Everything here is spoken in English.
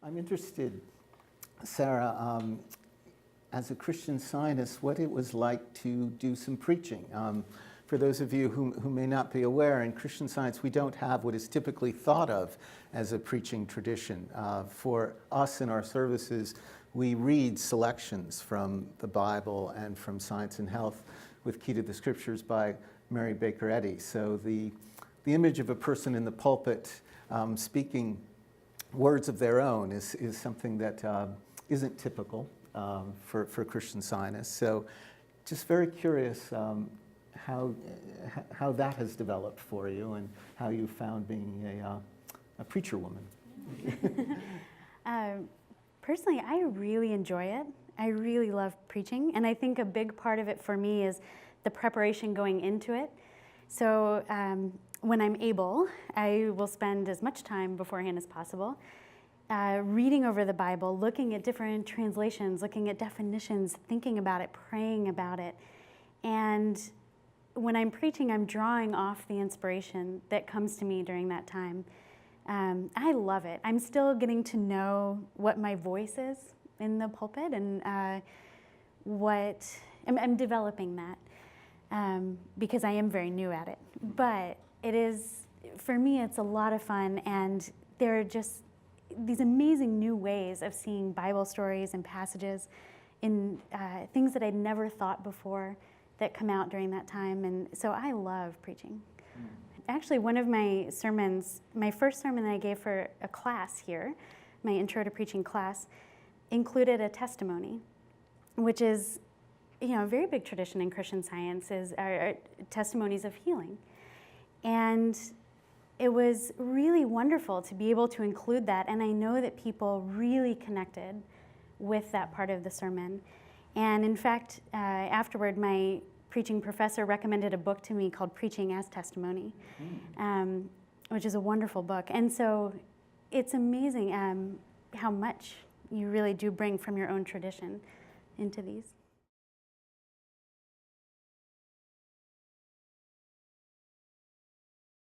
I'm interested, Sarah, as a Christian Scientist, what it was like to do some preaching. For those of you who may not be aware, in Christian Science we don't have what is typically thought of as a preaching tradition. For us in our services, we read selections from the Bible and from Science and Health with Key to the Scriptures by Mary Baker Eddy. So the image of a person in the pulpit speaking words of their own is something that isn't typical for Christian Scientists. So just very curious how that has developed for you and how you found being a preacher woman. Personally, I really enjoy it. I really love preaching, and I think a big part of it for me is the preparation going into it. So when I'm able, I will spend as much time beforehand as possible reading over the Bible, looking at different translations, looking at definitions, thinking about it, praying about it. And when I'm preaching, I'm drawing off the inspiration that comes to me during that time. I love it. I'm still getting to know what my voice is in the pulpit, and I'm developing that because I am very new at it. But it is, for me, it's a lot of fun, and there are just these amazing new ways of seeing Bible stories and passages in things that I'd never thought before that come out during that time, and so I love preaching. Actually, one of my sermons, my first sermon that I gave for a class here, my Intro to Preaching class, included a testimony, which is, a very big tradition in Christian Science are testimonies of healing. And it was really wonderful to be able to include that, and I know that people really connected with that part of the sermon. And in fact, afterward, my preaching professor recommended a book to me called Preaching as Testimony, which is a wonderful book. And so it's amazing how much you really do bring from your own tradition into these.